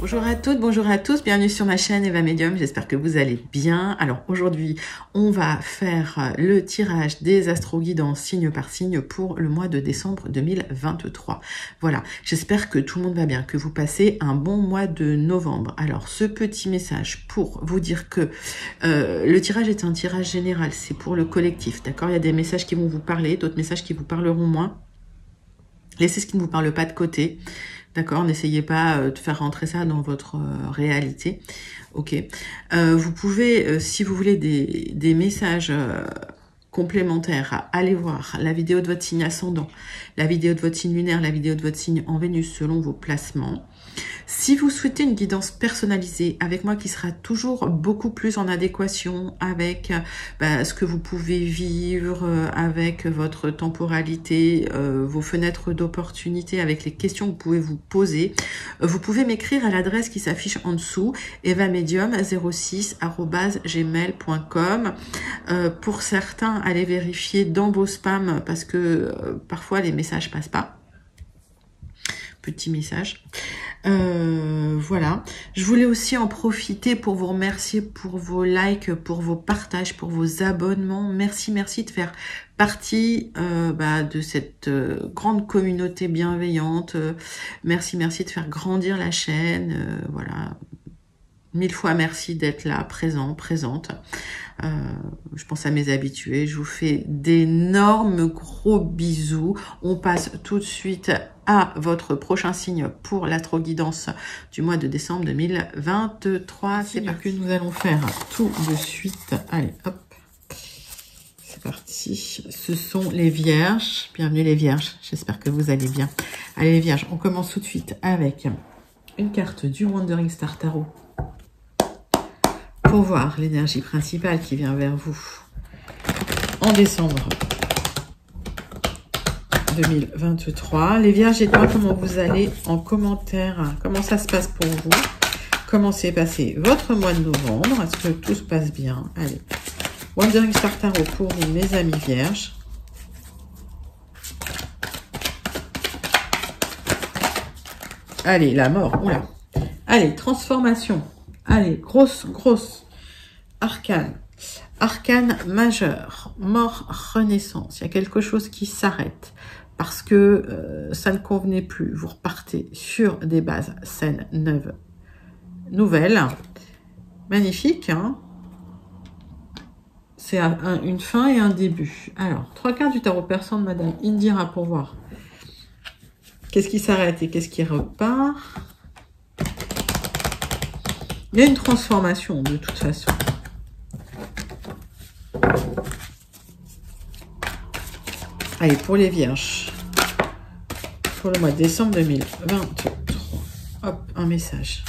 Bonjour à toutes, bonjour à tous, bienvenue sur ma chaîne Eva Medium, j'espère que vous allez bien. Alors aujourd'hui, on va faire le tirage des astro-guidances signe par signe pour le mois de décembre 2023. Voilà, j'espère que tout le monde va bien, que vous passez un bon mois de novembre. Alors ce petit message pour vous dire que le tirage est un tirage général, c'est pour le collectif, d'accord? Il y a des messages qui vont vous parler, d'autres messages qui vous parleront moins. Laissez ce qui ne vous parle pas de côté. D'accord, n'essayez pas de faire rentrer ça dans votre réalité. Ok. Vous pouvez, si vous voulez des messages complémentaires, aller voir la vidéo de votre signe ascendant, la vidéo de votre signe lunaire, la vidéo de votre signe en Vénus selon vos placements. Si vous souhaitez une guidance personnalisée avec moi qui sera toujours beaucoup plus en adéquation avec ce que vous pouvez vivre, avec votre temporalité, vos fenêtres d'opportunité, avec les questions que vous pouvez vous poser, vous pouvez m'écrire à l'adresse qui s'affiche en dessous, evamedium06@gmail.com. Pour certains, allez vérifier dans vos spams parce que parfois les messages passent pas. Petit message. Voilà. Je voulais aussi en profiter pour vous remercier pour vos likes, pour vos partages, pour vos abonnements. Merci, merci de faire partie de cette grande communauté bienveillante. Merci, merci de faire grandir la chaîne. Voilà. 1000 fois merci d'être là, présent, présente. Je pense à mes habitués. Je vous fais d'énormes gros bisous. On passe tout de suite à votre prochain signe pour l'astro-guidance du mois de décembre 2023. C'est parti. Que nous allons faire tout de suite. Allez, hop. C'est parti. Ce sont les vierges. Bienvenue les vierges. J'espère que vous allez bien. Allez les vierges, on commence tout de suite avec une carte du Wandering Star Tarot. Pour voir l'énergie principale qui vient vers vous en décembre 2023. Les vierges, dites-moi comment vous allez en commentaire. Comment ça se passe pour vous? Comment s'est passé votre mois de novembre? Est-ce que tout se passe bien? Allez. Wandering Star Tarot pour vous, mes amis vierges. Allez, la mort. Oula. Allez, transformation. Allez, grosse arcane. Arcane majeur. Mort, renaissance. Il y a quelque chose qui s'arrête parce que ça ne convenait plus. Vous repartez sur des bases saines, neuves, nouvelles. Magnifique, hein? C'est une fin et un début. Alors, 3 cartes du tarot persan de Madame Indira pour voir qu'est-ce qui s'arrête et qu'est-ce qui repart. Il y a une transformation de toute façon. Allez, pour les vierges, pour le mois de décembre 2023. Hop, un message.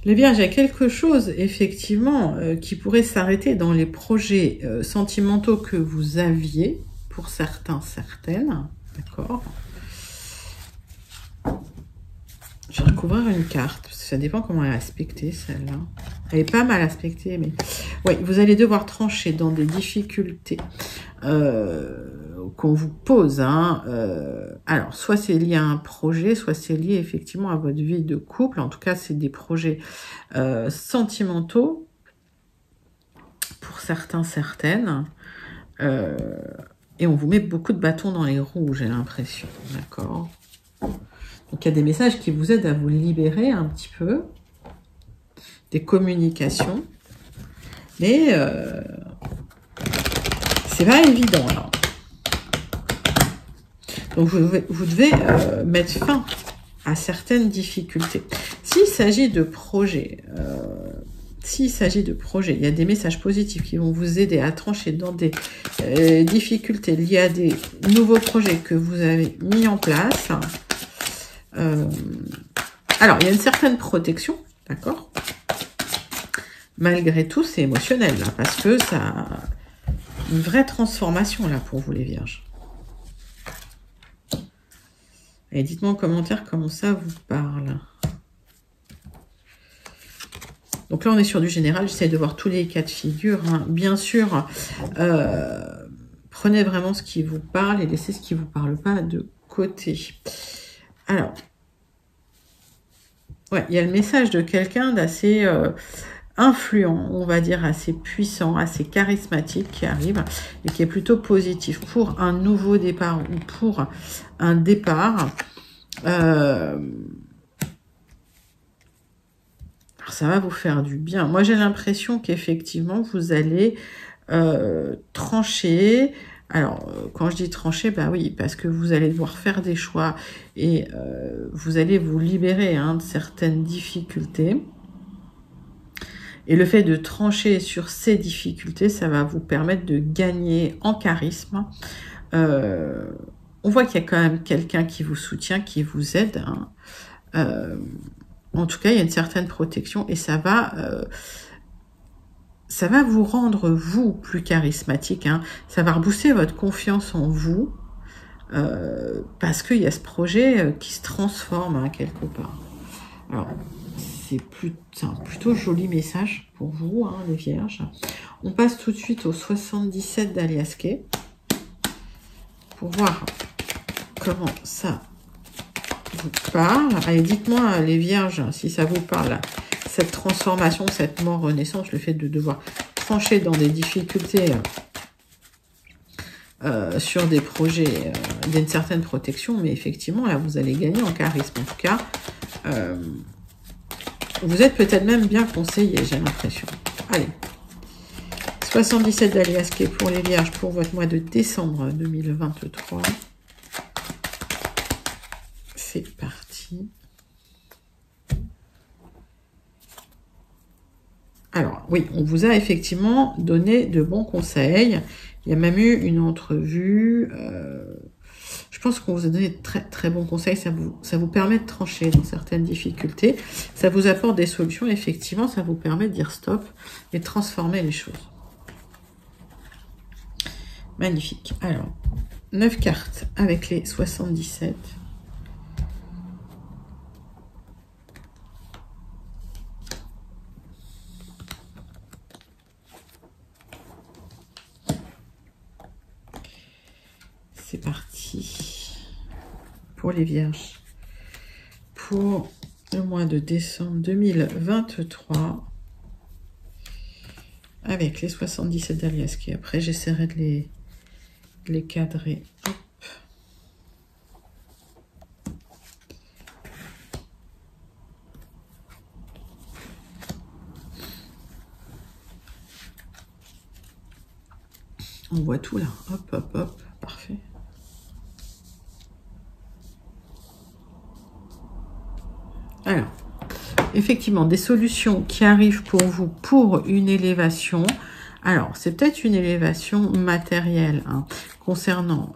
Les vierges, il y a quelque chose, effectivement, qui pourrait s'arrêter dans les projets sentimentaux que vous aviez, pour certains, certaines, d'accord? Je vais recouvrir une carte, parce que ça dépend comment elle est aspectée, celle-là. Elle est pas mal aspectée, mais... Oui, vous allez devoir trancher dans des difficultés qu'on vous pose. Hein. Alors, soit c'est lié à un projet, soit c'est lié effectivement à votre vie de couple. En tout cas, c'est des projets sentimentaux pour certains, certaines. Et on vous met beaucoup de bâtons dans les roues, j'ai l'impression. D'accord? Donc, il y a des messages qui vous aident à vous libérer un petit peu. Des communications. Mais c'est pas évident, là. Donc, vous devez mettre fin à certaines difficultés. S'il s'agit de projets, il y a des messages positifs qui vont vous aider à trancher dans des difficultés liées à des nouveaux projets que vous avez mis en place. Alors, il y a une certaine protection, d'accord? Malgré tout, c'est émotionnel, là, parce que ça a une vraie transformation, là, pour vous, les vierges. Et dites-moi en commentaire comment ça vous parle. Donc là, on est sur du général. J'essaie de voir tous les cas de figure. Hein. Bien sûr, prenez vraiment ce qui vous parle et laissez ce qui ne vous parle pas de côté. Alors, ouais, il y a le message de quelqu'un d'assez influent, on va dire assez puissant, assez charismatique qui arrive et qui est plutôt positif pour un nouveau départ ou pour un départ. Alors ça va vous faire du bien. Moi, j'ai l'impression qu'effectivement, vous allez trancher. Alors, quand je dis trancher, bah oui, parce que vous allez devoir faire des choix et vous allez vous libérer hein, de certaines difficultés. Et le fait de trancher sur ces difficultés, ça va vous permettre de gagner en charisme. On voit qu'il y a quand même quelqu'un qui vous soutient, qui vous aide. Hein. En tout cas, il y a une certaine protection et ça va vous rendre, vous, plus charismatique. Hein. Ça va rebooster votre confiance en vous parce qu'il y a ce projet qui se transforme hein, quelque part. Alors, c'est un plutôt joli message pour vous, hein, les vierges. On passe tout de suite au 77 d'Alias Kay pour voir comment ça vous parle. Allez, dites-moi, les vierges, si ça vous parle, cette transformation, cette mort renaissance, le fait de devoir trancher dans des difficultés sur des projets d'une certaine protection, mais effectivement, là, vous allez gagner en charisme. En tout cas, vous êtes peut-être même bien conseillé, j'ai l'impression. Allez, 77 d'Alias Kay pour les vierges pour votre mois de décembre 2023. C'est parti. Alors, oui, on vous a effectivement donné de bons conseils. Il y a même eu une entrevue. Je pense qu'on vous a donné de très très bons conseils. Ça vous permet de trancher dans certaines difficultés. Ça vous apporte des solutions. Effectivement, ça vous permet de dire stop et de transformer les choses. Magnifique. Alors, 9 cartes avec les 77. C'est parti pour les vierges. Pour le mois de décembre 2023. Avec les 77 d'Alias Kay. Après, j'essaierai de les cadrer. Hop. On voit tout là. Hop, hop, hop. Parfait. Alors, effectivement, des solutions qui arrivent pour vous pour une élévation. Alors, c'est peut-être une élévation matérielle hein, concernant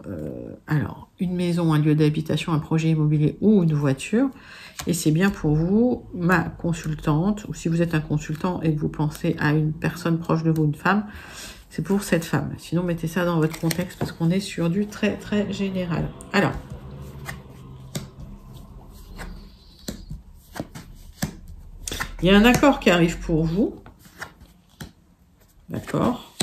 alors une maison, un lieu d'habitation, un projet immobilier ou une voiture. Et c'est bien pour vous, ma consultante, ou si vous êtes un consultant et que vous pensez à une personne proche de vous, une femme, c'est pour cette femme. Sinon, mettez ça dans votre contexte parce qu'on est sur du très, très général. Alors, il y a un accord qui arrive pour vous, d'accord,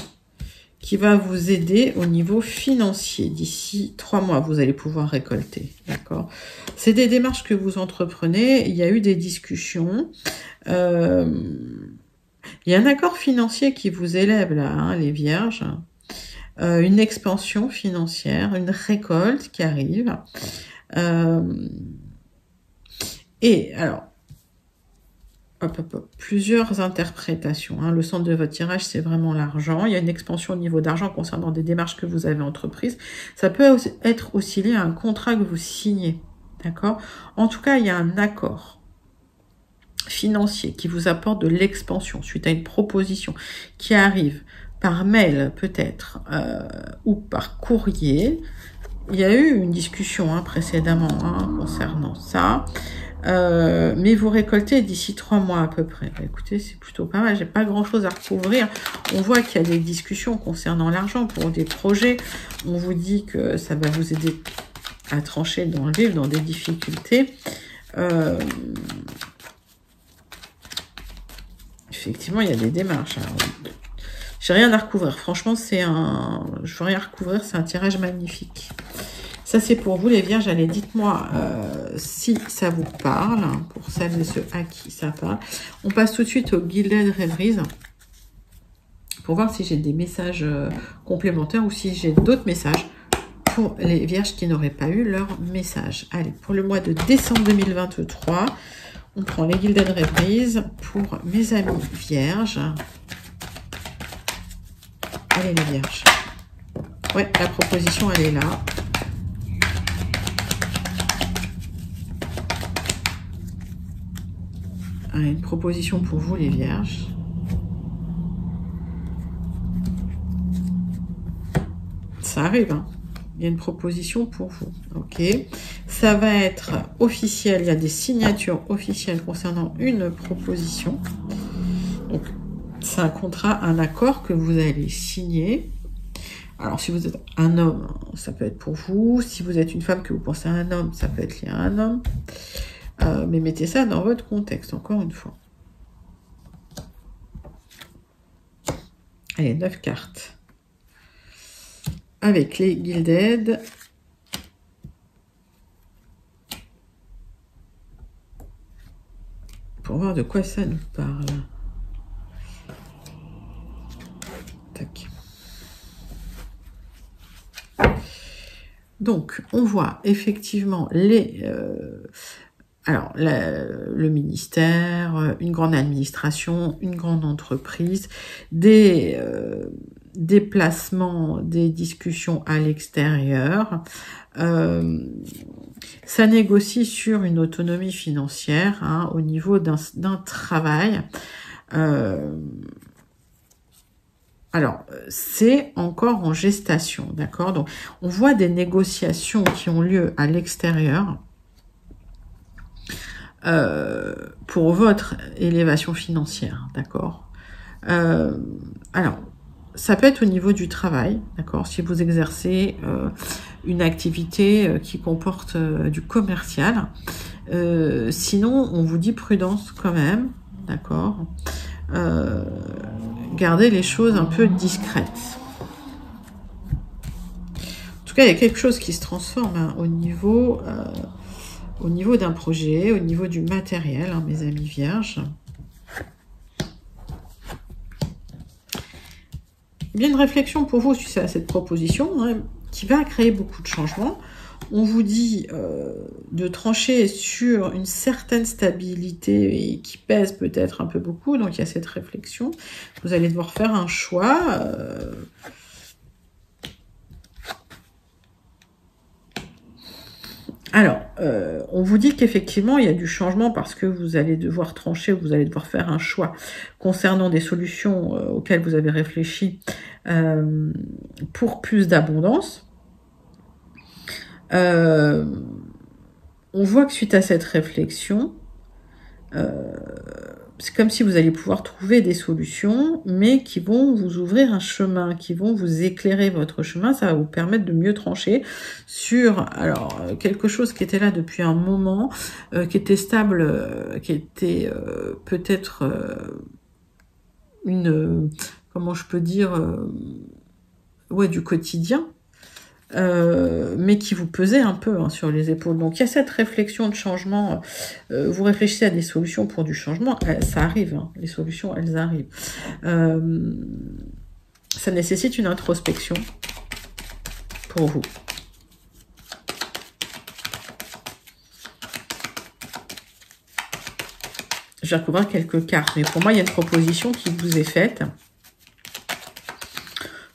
qui va vous aider au niveau financier. D'ici 3 mois, vous allez pouvoir récolter, d'accord. C'est des démarches que vous entreprenez, il y a eu des discussions, il y a un accord financier qui vous élève là, hein, les vierges, une expansion financière, une récolte qui arrive. Et alors, plusieurs interprétations. Hein. Le centre de votre tirage, c'est vraiment l'argent. Il y a une expansion au niveau d'argent concernant des démarches que vous avez entreprises. Ça peut être aussi lié à un contrat que vous signez. D'accord ? En tout cas, il y a un accord financier qui vous apporte de l'expansion suite à une proposition qui arrive par mail peut-être ou par courrier. Il y a eu une discussion hein, précédemment hein, concernant ça. Mais vous récoltez d'ici 3 mois à peu près. Bah, écoutez, c'est plutôt pas mal. J'ai pas grand chose à recouvrir. On voit qu'il y a des discussions concernant l'argent pour des projets. On vous dit que ça va vous aider à trancher dans le vif, dans des difficultés. Effectivement, il y a des démarches. J'ai rien à recouvrir. Franchement, je veux rien recouvrir. C'est un tirage magnifique. Ça, c'est pour vous, les vierges. Allez, dites-moi si ça vous parle. Pour celles et ceux à qui ça parle. On passe tout de suite au Gilded Reveries. Pour voir si j'ai des messages complémentaires ou si j'ai d'autres messages pour les vierges qui n'auraient pas eu leur message. Allez, pour le mois de décembre 2023, on prend les Gilded Reveries pour mes amis vierges. Allez, les vierges. Ouais, la proposition, elle est là. Allez, une proposition pour vous, les vierges. Ça arrive, hein. Il y a une proposition pour vous. Ok. Ça va être officiel. Il y a des signatures officielles concernant une proposition. Donc, c'est un contrat, un accord que vous allez signer. Alors, si vous êtes un homme, ça peut être pour vous. Si vous êtes une femme que vous pensez à un homme, ça peut être lié à un homme. Mais mettez ça dans votre contexte, encore une fois. Allez, 9 cartes. Avec les Gilded. Pour voir de quoi ça nous parle. Tac. Donc, on voit effectivement le ministère, une grande administration, une grande entreprise, des déplacements, des discussions à l'extérieur. Ça négocie sur une autonomie financière, hein, au niveau d'un travail. Alors, c'est encore en gestation, d'accord? Donc, on voit des négociations qui ont lieu à l'extérieur pour votre élévation financière, d'accord? Alors, ça peut être au niveau du travail, d'accord? Si vous exercez une activité qui comporte du commercial. Sinon, on vous dit prudence quand même, d'accord? Gardez les choses un peu discrètes. En tout cas, il y a quelque chose qui se transforme, hein, au niveau d'un projet, au niveau du matériel, hein, mes amis vierges. Bien une réflexion pour vous suite à cette proposition, hein, qui va créer beaucoup de changements. On vous dit de trancher sur une certaine stabilité et qui pèse peut-être un peu beaucoup. Donc, il y a cette réflexion. Vous allez devoir faire un choix. Alors, on vous dit qu'effectivement, il y a du changement parce que vous allez devoir trancher, vous allez devoir faire un choix concernant des solutions auxquelles vous avez réfléchi pour plus d'abondance. On voit que suite à cette réflexion, c'est comme si vous alliez pouvoir trouver des solutions, mais qui vont vous ouvrir un chemin, qui vont vous éclairer votre chemin. Ça va vous permettre de mieux trancher sur quelque chose qui était là depuis un moment, qui était stable, qui était peut-être comment je peux dire, du quotidien. Mais qui vous pesait un peu, hein, sur les épaules. Donc, il y a cette réflexion de changement. Vous réfléchissez à des solutions pour du changement. Ça arrive, hein, les solutions, elles arrivent. Ça nécessite une introspection pour vous. Je vais recouvrir quelques cartes, mais pour moi, il y a une proposition qui vous est faite.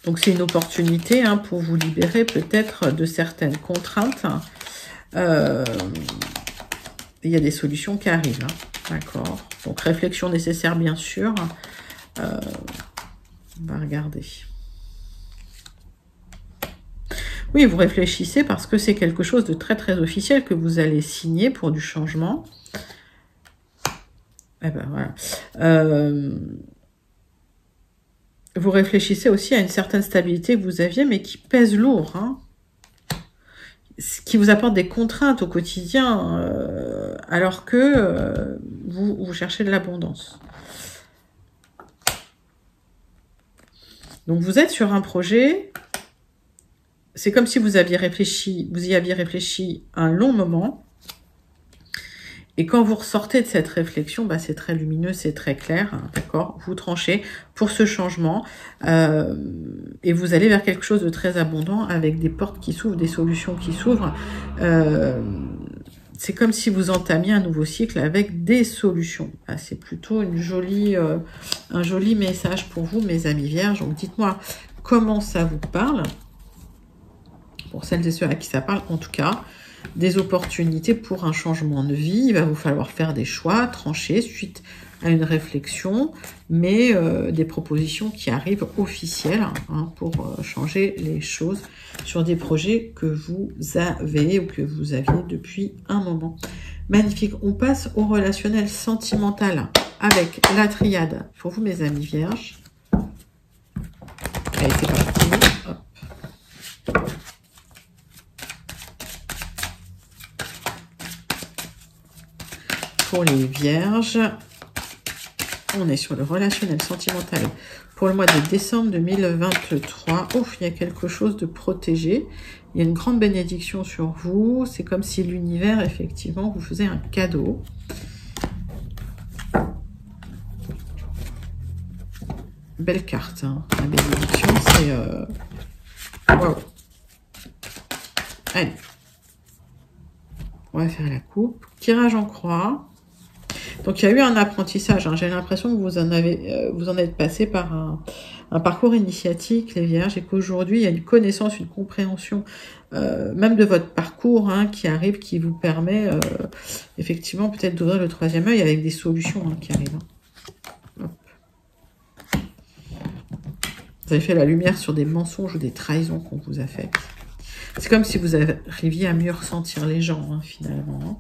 Donc, c'est une opportunité, hein, pour vous libérer peut-être de certaines contraintes. Il y a des solutions qui arrivent, hein, d'accord? Donc, réflexion nécessaire, bien sûr. On va regarder. Oui, vous réfléchissez parce que c'est quelque chose de très, très officiel que vous allez signer pour du changement. Eh ben, voilà. Vous réfléchissez aussi à une certaine stabilité que vous aviez, mais qui pèse lourd, hein. qui vous apporte des contraintes au quotidien, alors que vous cherchez de l'abondance. Donc vous êtes sur un projet, c'est comme si vous y aviez réfléchi un long moment, et quand vous ressortez de cette réflexion, bah, c'est très lumineux, c'est très clair, hein, d'accord? Vous tranchez pour ce changement et vous allez vers quelque chose de très abondant avec des portes qui s'ouvrent, des solutions qui s'ouvrent. C'est comme si vous entamiez un nouveau cycle avec des solutions. Ah, c'est plutôt un joli message pour vous, mes amis vierges. Donc dites-moi comment ça vous parle. Pour celles et ceux à qui ça parle, en tout cas, des opportunités pour un changement de vie. Il va vous falloir faire des choix, trancher suite à une réflexion, mais des propositions qui arrivent officielles hein, pour changer les choses sur des projets que vous avez ou que vous aviez depuis un moment. Magnifique. On passe au relationnel sentimental avec la triade. Pour vous, mes amis vierges. Allez, c'est parti. Hop. Pour les vierges, on est sur le relationnel sentimental pour le mois de décembre 2023. Ouf, il y a quelque chose de protégé. Il y a une grande bénédiction sur vous. C'est comme si l'univers, effectivement, vous faisait un cadeau. Belle carte, hein. La bénédiction, c'est... Waouh. Allez. On va faire la coupe. Tirage en croix. Donc, il y a eu un apprentissage. Hein. J'ai l'impression que vous en êtes passé par un parcours initiatique, les vierges, et qu'aujourd'hui, il y a une connaissance, une compréhension, même de votre parcours, hein, qui arrive, qui vous permet, effectivement, peut-être d'ouvrir le troisième œil avec des solutions hein, qui arrivent. Hop. Vous avez fait la lumière sur des mensonges ou des trahisons qu'on vous a fait. C'est comme si vous arriviez à mieux ressentir les gens, hein, finalement. Hein.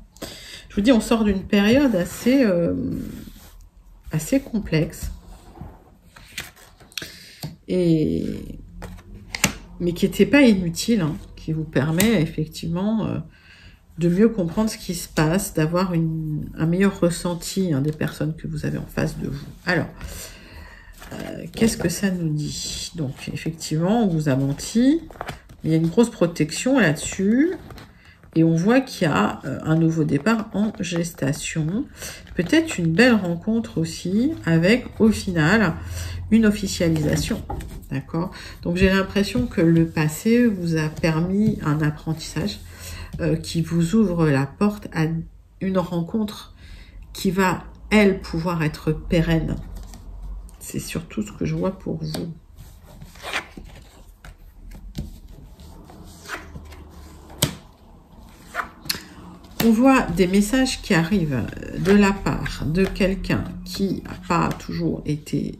Je vous dis, on sort d'une période assez complexe. Mais qui n'était pas inutile, hein, qui vous permet effectivement de mieux comprendre ce qui se passe, d'avoir un meilleur ressenti hein, des personnes que vous avez en face de vous. Alors, qu'est-ce que ça nous dit? Donc, effectivement, on vous a menti. Il y a une grosse protection là-dessus. Et on voit qu'il y a un nouveau départ en gestation. Peut-être une belle rencontre aussi avec, au final, une officialisation. D'accord? Donc, j'ai l'impression que le passé vous a permis un apprentissage qui vous ouvre la porte à une rencontre qui va, elle, pouvoir être pérenne. C'est surtout ce que je vois pour vous. On voit des messages qui arrivent de la part de quelqu'un qui n'a pas toujours été,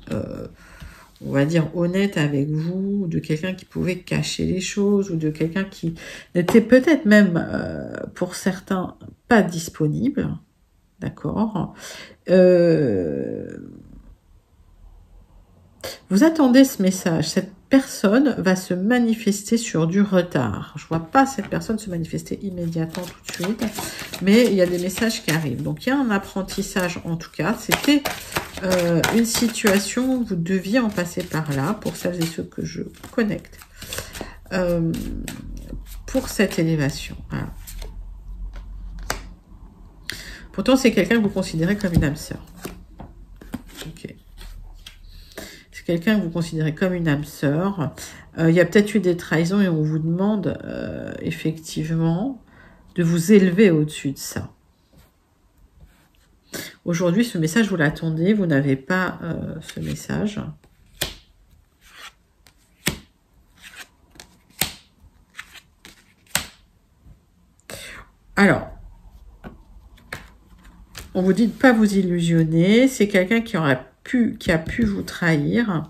on va dire, honnête avec vous, de quelqu'un qui pouvait cacher les choses, ou de quelqu'un qui n'était peut-être même, pour certains, pas disponible. D'accord. Vous attendez ce message. Cette personne va se manifester sur du retard. Je vois pas cette personne se manifester immédiatement tout de suite, mais il y a des messages qui arrivent. Donc, il y a un apprentissage en tout cas. C'était une situation où vous deviez en passer par là, pour celles et ceux que je connecte, pour cette élévation. Voilà. Pourtant, c'est quelqu'un que vous considérez comme une âme sœur. Ok. Quelqu'un que vous considérez comme une âme sœur. Il y a peut-être eu des trahisons et on vous demande effectivement de vous élever au-dessus de ça. Aujourd'hui, ce message, vous l'attendez, vous n'avez pas ce message. Alors, on vous dit de ne pas vous illusionner. C'est quelqu'un qui a pu vous trahir.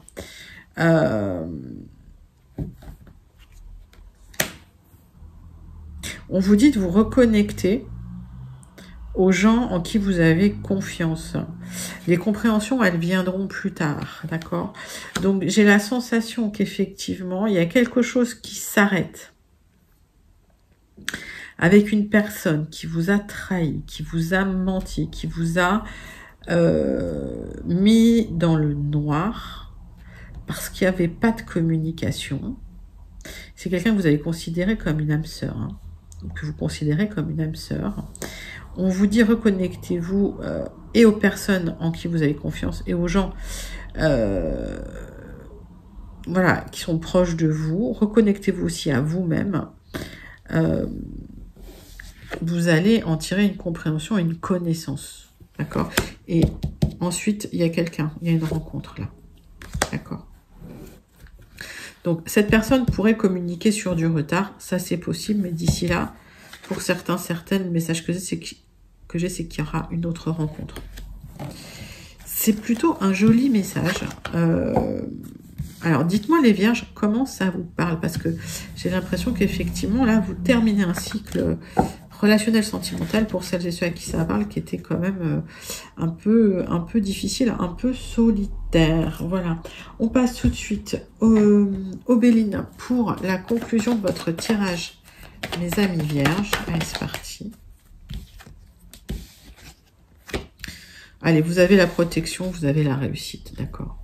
On vous dit de vous reconnecter aux gens en qui vous avez confiance. Les compréhensions, elles viendront plus tard, d'accord? Donc, j'ai la sensation qu'effectivement, il y a quelque chose qui s'arrête. avec une personne qui vous a trahi, qui vous a menti, qui vous a mis dans le noir parce qu'il n'y avait pas de communication. C'est quelqu'un que vous avez considéré comme une âme sœur, hein, que vous considérez comme une âme sœur. On vous dit reconnectez-vous et aux personnes en qui vous avez confiance et aux gens voilà, qui sont proches de vous. Reconnectez-vous aussi à vous-même. Vous allez en tirer une compréhension et une connaissance. D'accord? Et ensuite, il y a quelqu'un, il y a une rencontre là. D'accord? Donc, cette personne pourrait communiquer sur du retard. Ça, c'est possible, mais d'ici là, pour certains, certaines, le message que j'ai, c'est qu'il y aura une autre rencontre. C'est plutôt un joli message. Alors, dites-moi les vierges, comment ça vous parle? Parce que j'ai l'impression qu'effectivement, là, vous terminez un cycle relationnel sentimental pour celles et ceux à qui ça parle, qui était quand même un peu difficile, un peu solitaire. Voilà. On passe tout de suite au Béline pour la conclusion de votre tirage, mes amis vierges. Allez, c'est parti. Allez, vous avez la protection, vous avez la réussite, d'accord.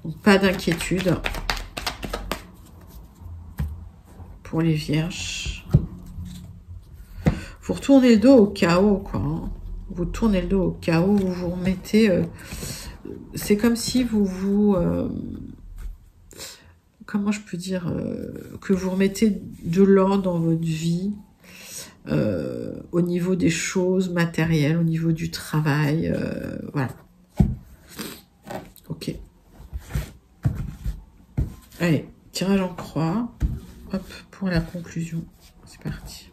Donc, pas d'inquiétude pour les vierges. Vous retournez le dos au chaos, quoi. Hein. Vous tournez le dos au chaos, vous vous remettez... c'est comme si vous comment je peux dire que vous remettez de l'ordre dans votre vie, au niveau des choses matérielles, au niveau du travail, voilà. Ok. Allez, tirage en croix. Hop, pour la conclusion. C'est parti.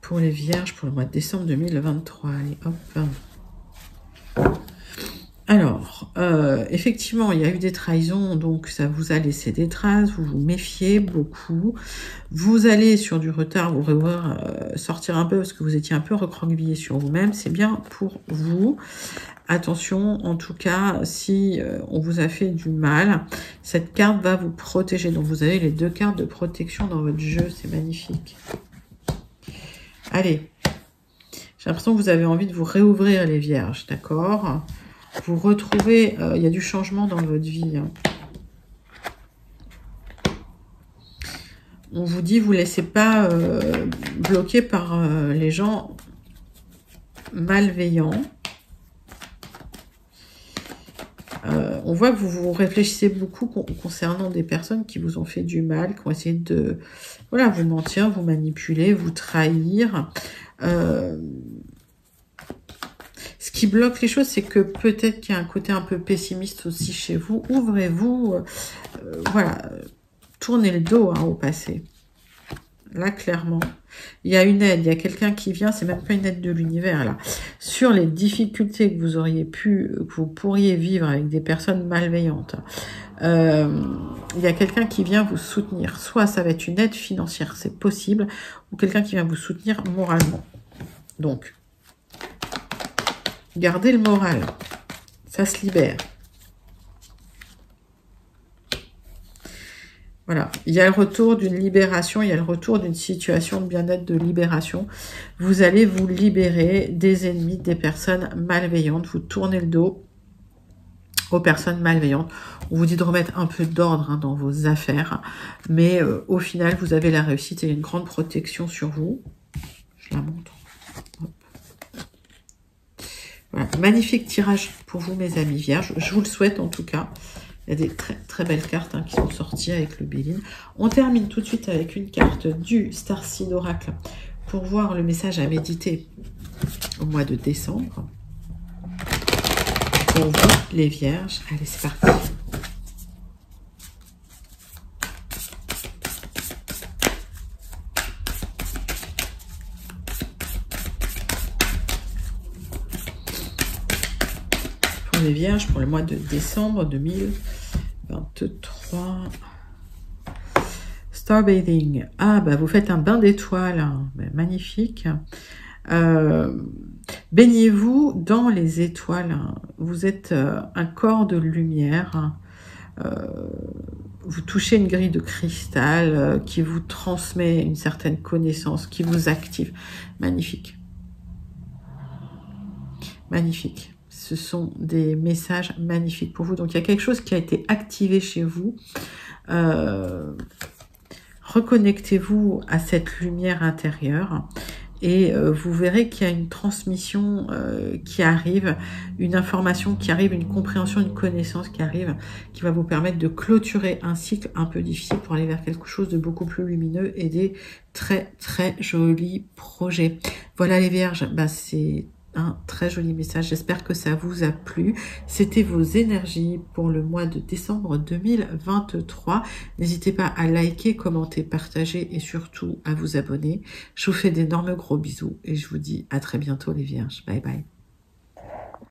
Pour les vierges, pour le mois de décembre 2023. Allez, hop. Alors, effectivement, il y a eu des trahisons, donc ça vous a laissé des traces, vous vous méfiez beaucoup. Vous allez sur du retard, vous revoir sortir un peu parce que vous étiez un peu recroquevillé sur vous-même. C'est bien pour vous. Attention, en tout cas, si on vous a fait du mal, cette carte va vous protéger. Donc, vous avez les deux cartes de protection dans votre jeu. C'est magnifique. Allez, j'ai l'impression que vous avez envie de vous réouvrir les vierges, d'accord? Vous retrouvez, il y a du changement dans votre vie. Hein. On vous dit, vous ne laissez pas bloquer par les gens malveillants. On voit que vous réfléchissez beaucoup concernant des personnes qui vous ont fait du mal, qui ont essayé de voilà, vous mentir, vous manipuler, vous trahir. Ce qui bloque les choses, c'est que peut-être qu'il y a un côté un peu pessimiste aussi chez vous. Ouvrez-vous, voilà, tournez le dos hein, au passé. Là, clairement, il y a une aide, il y a quelqu'un qui vient, c'est même pas une aide de l'univers, là. Sur les difficultés que vous auriez que vous pourriez vivre avec des personnes malveillantes, il y a quelqu'un qui vient vous soutenir. Soit ça va être une aide financière, c'est possible, ou quelqu'un qui vient vous soutenir moralement. Donc, gardez le moral, ça se libère. Voilà, il y a le retour d'une libération, il y a le retour d'une situation de bien-être, de libération. Vous allez vous libérer des ennemis, des personnes malveillantes. Vous tournez le dos aux personnes malveillantes. On vous dit de remettre un peu d'ordre hein, dans vos affaires. Mais au final, vous avez la réussite et une grande protection sur vous. Je la montre. Hop. Voilà, magnifique tirage pour vous, mes amis vierges. Je vous le souhaite en tout cas. Il y a des très très belles cartes hein, qui sont sorties avec le Béline. On termine tout de suite avec une carte du Starseed Oracle pour voir le message à méditer au mois de décembre. Pour vous, les vierges. Allez, c'est parti. Pour les vierges, pour le mois de décembre 2023. Starbathing. Ah, bah vous faites un bain d'étoiles. Hein. Bah, magnifique. Baignez-vous dans les étoiles. Vous êtes un corps de lumière. vous touchez une grille de cristal qui vous transmet une certaine connaissance, qui vous active. Magnifique. Magnifique. Ce sont des messages magnifiques pour vous. Donc, il y a quelque chose qui a été activé chez vous. Reconnectez-vous à cette lumière intérieure et vous verrez qu'il y a une transmission qui arrive, une information qui arrive, une compréhension, une connaissance qui arrive, qui va vous permettre de clôturer un cycle un peu difficile pour aller vers quelque chose de beaucoup plus lumineux et des très très jolis projets. Voilà les Vierges, c'est un très joli message. J'espère que ça vous a plu. C'était vos énergies pour le mois de décembre 2023. N'hésitez pas à liker, commenter, partager et surtout à vous abonner. Je vous fais d'énormes gros bisous et je vous dis à très bientôt les Vierges. Bye bye.